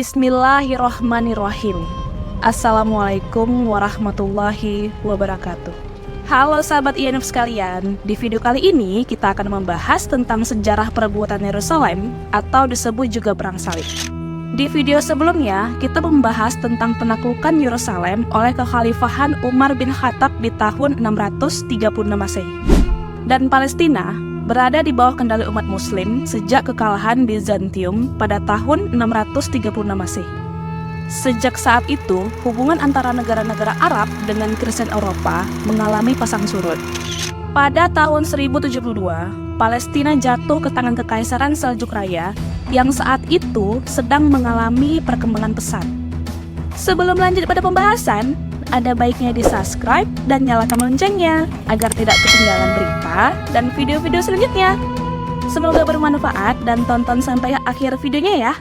Bismillahirrohmanirrohim. Assalamualaikum warahmatullahi wabarakatuh. Halo sahabat IAINUF sekalian, di video kali ini kita akan membahas tentang sejarah perebutan Yerusalem atau disebut juga Perang Salib. Di video sebelumnya, kita membahas tentang penaklukan Yerusalem oleh kekhalifahan Umar bin Khattab di tahun 636 Masehi. Dan Palestina berada di bawah kendali umat muslim sejak kekalahan Bizantium pada tahun 636 Masehi. Sejak saat itu, hubungan antara negara-negara Arab dengan Kristen Eropa mengalami pasang surut. Pada tahun 1072, Palestina jatuh ke tangan Kekaisaran Seljuk Raya yang saat itu sedang mengalami perkembangan pesat. Sebelum lanjut pada pembahasan, ada baiknya di-subscribe dan nyalakan loncengnya agar tidak ketinggalan berita dan video-video selanjutnya. Semoga bermanfaat dan tonton sampai akhir videonya ya.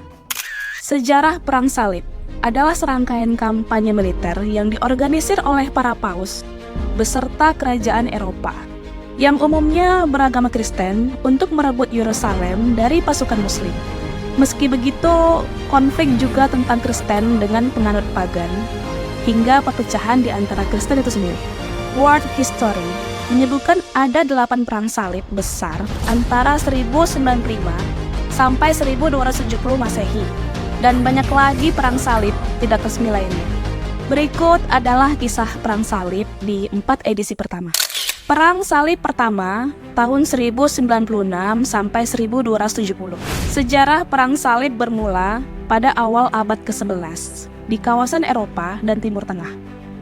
Sejarah Perang Salib adalah serangkaian kampanye militer yang diorganisir oleh para paus beserta kerajaan Eropa yang umumnya beragama Kristen untuk merebut Yerusalem dari pasukan Muslim. Meski begitu, konflik juga tentang Kristen dengan penganut pagan hingga perpecahan di antara Kristen itu sendiri. World History menyebutkan ada 8 perang salib besar antara 1095 sampai 1270 Masehi, dan banyak lagi perang salib tidak resmi lainnya. Berikut adalah kisah perang salib di 4 edisi pertama. Perang Salib pertama tahun 1096 sampai 1270. Sejarah perang salib bermula pada awal abad ke-11 di kawasan Eropa dan Timur Tengah.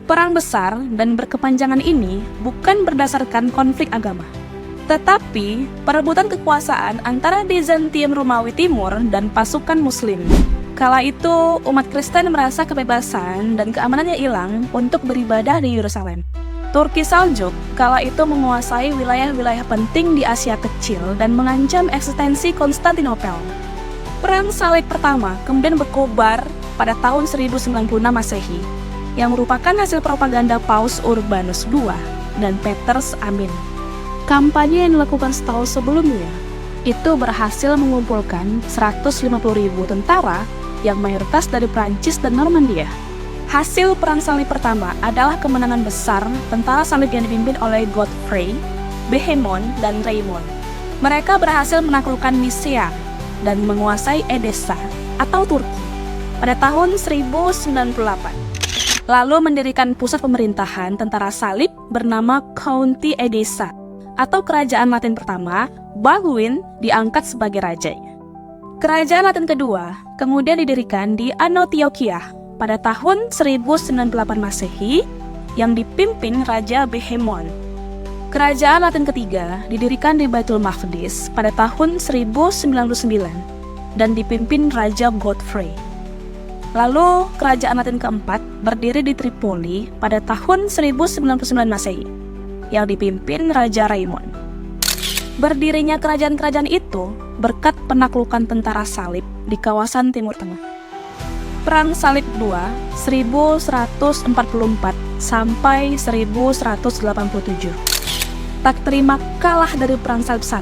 Perang besar dan berkepanjangan ini bukan berdasarkan konflik agama, tetapi perebutan kekuasaan antara Bizantium Romawi Timur dan pasukan Muslim. Kala itu, umat Kristen merasa kebebasan dan keamanannya hilang untuk beribadah di Yerusalem. Turki Saljuk kala itu menguasai wilayah-wilayah penting di Asia Kecil dan mengancam eksistensi Konstantinopel. Perang Salib pertama kemudian berkobar pada tahun 1096 Masehi, yang merupakan hasil propaganda Paus Urbanus II dan Petrus Amin. Kampanye yang dilakukan setahun sebelumnya itu berhasil mengumpulkan 150.000 tentara yang mayoritas dari Prancis dan Normandia. Hasil Perang Salib pertama adalah kemenangan besar tentara salib yang dipimpin oleh Godfrey, Bohemond, dan Raymond. Mereka berhasil menaklukkan Nisea dan menguasai Edessa atau Turki pada tahun 1098. Lalu mendirikan pusat pemerintahan tentara salib bernama County Edessa atau Kerajaan Latin pertama. Baldwin diangkat sebagai rajanya. Kerajaan Latin kedua kemudian didirikan di Antioquia pada tahun 1098 Masehi yang dipimpin Raja Bohemond. Kerajaan Latin ketiga didirikan di Baitul Maqdis pada tahun 1099 dan dipimpin Raja Godfrey. Lalu kerajaan Latin keempat berdiri di Tripoli pada tahun 1099 Masehi yang dipimpin Raja Raymond. Berdirinya kerajaan-kerajaan itu berkat penaklukan tentara salib di kawasan Timur Tengah. Perang Salib II 1144 sampai 1187. Tak terima kalah dari Perang Salib I,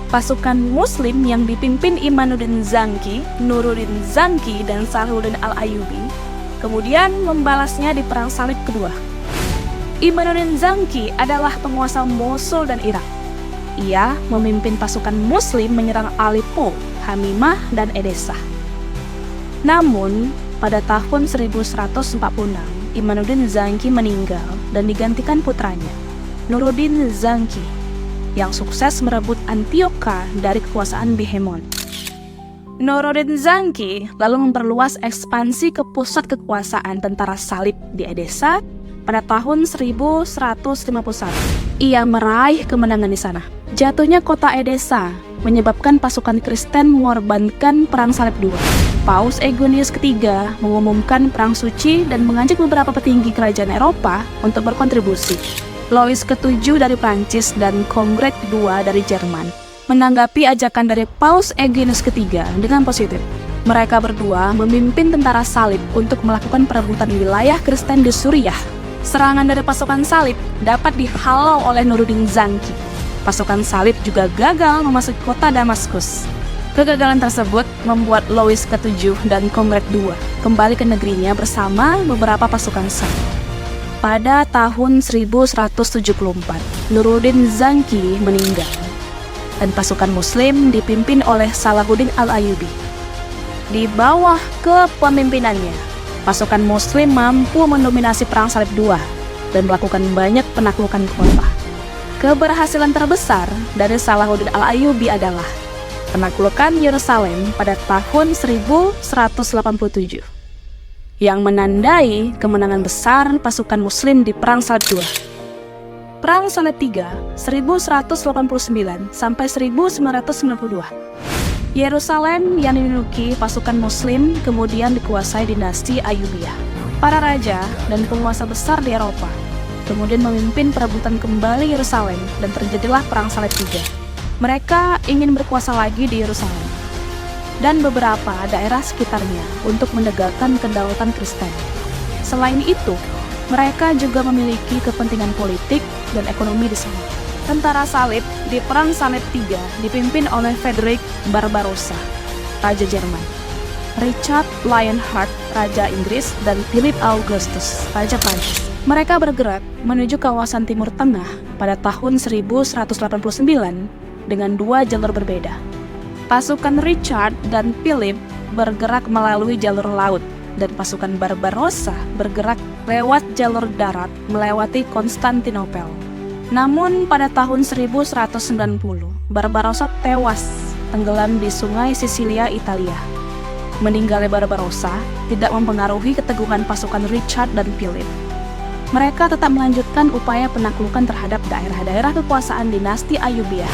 pasukan Muslim yang dipimpin Imanuddin Zanki, Nuruddin Zanki, dan Salahuddin Al-Ayyubi kemudian membalasnya di Perang Salib kedua. Imanuddin Zanki adalah penguasa Mosul dan Irak. Ia memimpin pasukan Muslim menyerang Aleppo, Hamimah, dan Edessa. Namun, pada tahun 1146, Imanuddin Zanki meninggal dan digantikan putranya, Nuruddin Zanki, yang sukses merebut Antioquia dari kekuasaan Bohemond. Nuruddin Zanki lalu memperluas ekspansi ke pusat kekuasaan tentara salib di Edessa pada tahun 1151. Ia meraih kemenangan di sana. Jatuhnya kota Edessa menyebabkan pasukan Kristen mengorbankan Perang Salib II. Paus Eugenius III mengumumkan perang suci dan mengajak beberapa petinggi kerajaan Eropa untuk berkontribusi. Louis ke-7 dari Prancis dan Kongres II dari Jerman menanggapi ajakan dari Paus Eugenius III dengan positif. Mereka berdua memimpin tentara salib untuk melakukan perebutan wilayah Kristen di Suriah. Serangan dari pasukan salib dapat dihalau oleh Nuruddin Zanki. Pasukan salib juga gagal memasuki kota Damaskus. Kegagalan tersebut membuat Louis ke-7 dan Conrad II kembali ke negerinya bersama beberapa pasukan Shah. Pada tahun 1174, Nuruddin Zangki meninggal, dan pasukan Muslim dipimpin oleh Salahuddin Al-Ayyubi. Di bawah kepemimpinannya, pasukan Muslim mampu mendominasi Perang Salib II dan melakukan banyak penaklukan kota. Keberhasilan terbesar dari Salahuddin Al-Ayyubi adalah penaklukan Yerusalem pada tahun 1187, yang menandai kemenangan besar pasukan Muslim di Perang Salib II. Perang Salib III 1189 sampai 1992. Yerusalem yang diduduki pasukan Muslim kemudian dikuasai dinasti Ayyubiyah. Para raja dan penguasa besar di Eropa kemudian memimpin perebutan kembali Yerusalem dan terjadilah Perang Salib III. Mereka ingin berkuasa lagi di Yerusalem dan beberapa daerah sekitarnya untuk menegakkan kedaulatan Kristen. Selain itu, mereka juga memiliki kepentingan politik dan ekonomi di sana. Tentara Salib di Perang Salib III dipimpin oleh Frederick Barbarossa, Raja Jerman, Richard Lionheart, Raja Inggris, dan Philip Augustus, Raja Prancis. Mereka bergerak menuju kawasan Timur Tengah pada tahun 1189 dengan dua jalur berbeda. Pasukan Richard dan Philip bergerak melalui jalur laut, dan pasukan Barbarossa bergerak lewat jalur darat melewati Konstantinopel. Namun pada tahun 1190, Barbarossa tewas tenggelam di sungai Sisilia, Italia. Meninggalnya Barbarossa tidak mempengaruhi keteguhan pasukan Richard dan Philip. Mereka tetap melanjutkan upaya penaklukan terhadap daerah-daerah kekuasaan dinasti Ayyubiyah.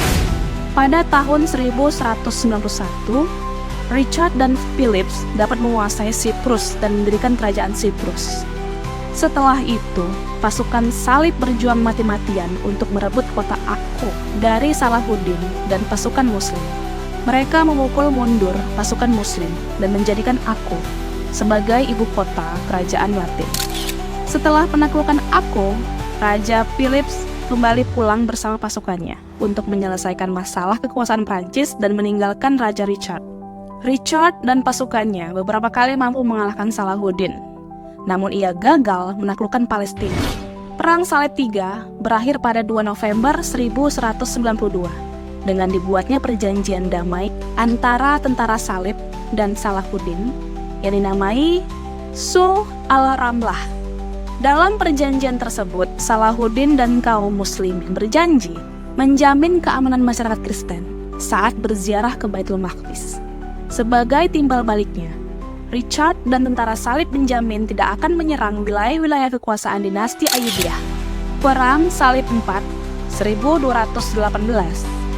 Pada tahun 1191, Richard dan Philip dapat menguasai Siprus dan mendirikan kerajaan Siprus. Setelah itu, pasukan Salib berjuang mati-matian untuk merebut kota Akko dari Salahuddin dan pasukan Muslim. Mereka memukul mundur pasukan Muslim dan menjadikan Akko sebagai ibu kota kerajaan Latin. Setelah penaklukan Akko, Raja Philip kembali pulang bersama pasukannya untuk menyelesaikan masalah kekuasaan Prancis dan meninggalkan Raja Richard. Richard dan pasukannya beberapa kali mampu mengalahkan Salahuddin, namun ia gagal menaklukkan Palestina. Perang Salib III berakhir pada 2 November 1192 dengan dibuatnya perjanjian damai antara tentara Salib dan Salahuddin yang dinamai Sulh al-Ramlah. Dalam perjanjian tersebut, Salahuddin dan kaum muslimin berjanji menjamin keamanan masyarakat Kristen saat berziarah ke Baitul Maqdis. Sebagai timbal baliknya, Richard dan tentara Salib menjamin tidak akan menyerang wilayah-wilayah kekuasaan dinasti Ayyubiyah. Perang Salib IV 1218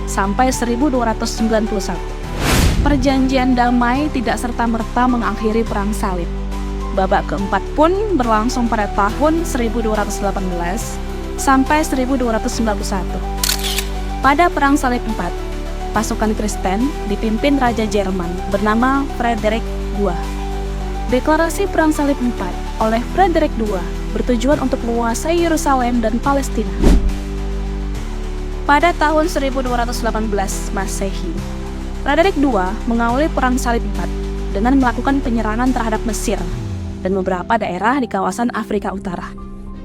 sampai 1291. Perjanjian damai tidak serta-merta mengakhiri Perang Salib. Babak keempat pun berlangsung pada tahun 1218 sampai 1291. Pada Perang Salib IV, pasukan Kristen dipimpin Raja Jerman bernama Frederick II. Deklarasi Perang Salib IV oleh Frederick II bertujuan untuk menguasai Yerusalem dan Palestina. Pada tahun 1218 Masehi, Frederick II mengawali Perang Salib IV dengan melakukan penyerangan terhadap Mesir dan beberapa daerah di kawasan Afrika Utara.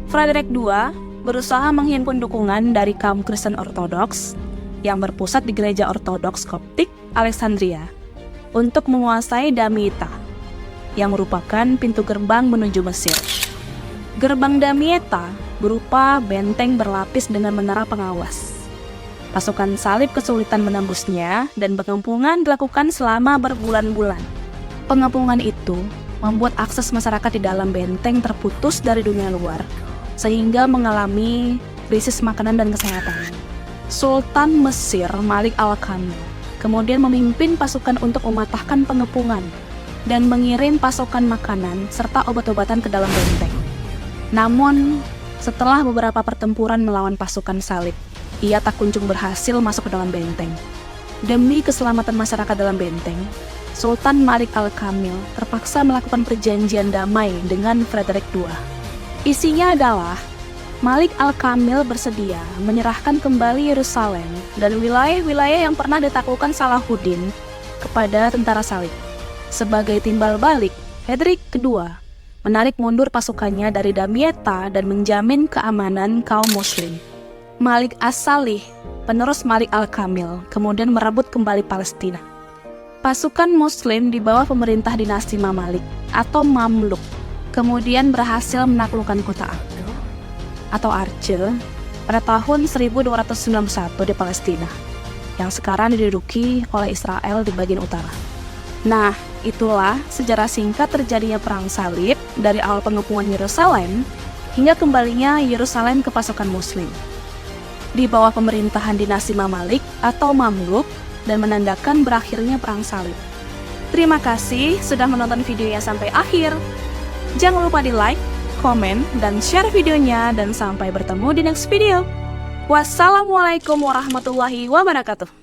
Frederick II berusaha menghimpun dukungan dari kaum Kristen Ortodoks yang berpusat di Gereja Ortodoks Koptik Alexandria untuk menguasai Damietta, yang merupakan pintu gerbang menuju Mesir. Gerbang Damietta berupa benteng berlapis dengan menara pengawas. Pasukan Salib kesulitan menembusnya dan pengepungan dilakukan selama berbulan-bulan. Pengepungan itu membuat akses masyarakat di dalam benteng terputus dari dunia luar, sehingga mengalami krisis makanan dan kesehatan. Sultan Mesir Malik Al-Kamil kemudian memimpin pasukan untuk mematahkan pengepungan dan mengirim pasokan makanan serta obat-obatan ke dalam benteng. Namun, setelah beberapa pertempuran melawan pasukan Salib, ia tak kunjung berhasil masuk ke dalam benteng. Demi keselamatan masyarakat dalam benteng, Sultan Malik Al-Kamil terpaksa melakukan perjanjian damai dengan Frederick II. Isinya adalah Malik Al-Kamil bersedia menyerahkan kembali Yerusalem dan wilayah-wilayah yang pernah ditaklukkan Salahuddin kepada tentara salib. Sebagai timbal balik, Hendrik II menarik mundur pasukannya dari Damietta dan menjamin keamanan kaum muslim. Malik As-Salih, penerus Malik Al-Kamil, kemudian merebut kembali Palestina. Pasukan muslim di bawah pemerintah dinasti Mamalik atau Mamluk kemudian berhasil menaklukkan kota Arce pada tahun 1291 di Palestina, yang sekarang diduduki oleh Israel di bagian utara. Nah, itulah sejarah singkat terjadinya perang salib dari awal pengepungan Yerusalem hingga kembalinya Yerusalem ke pasukan muslim di bawah pemerintahan dinasti Mamalik atau Mamluk dan menandakan berakhirnya perang salib. Terima kasih sudah menonton videonya sampai akhir. Jangan lupa di like, komen, dan share videonya, dan sampai bertemu di next video. Wassalamualaikum warahmatullahi wabarakatuh.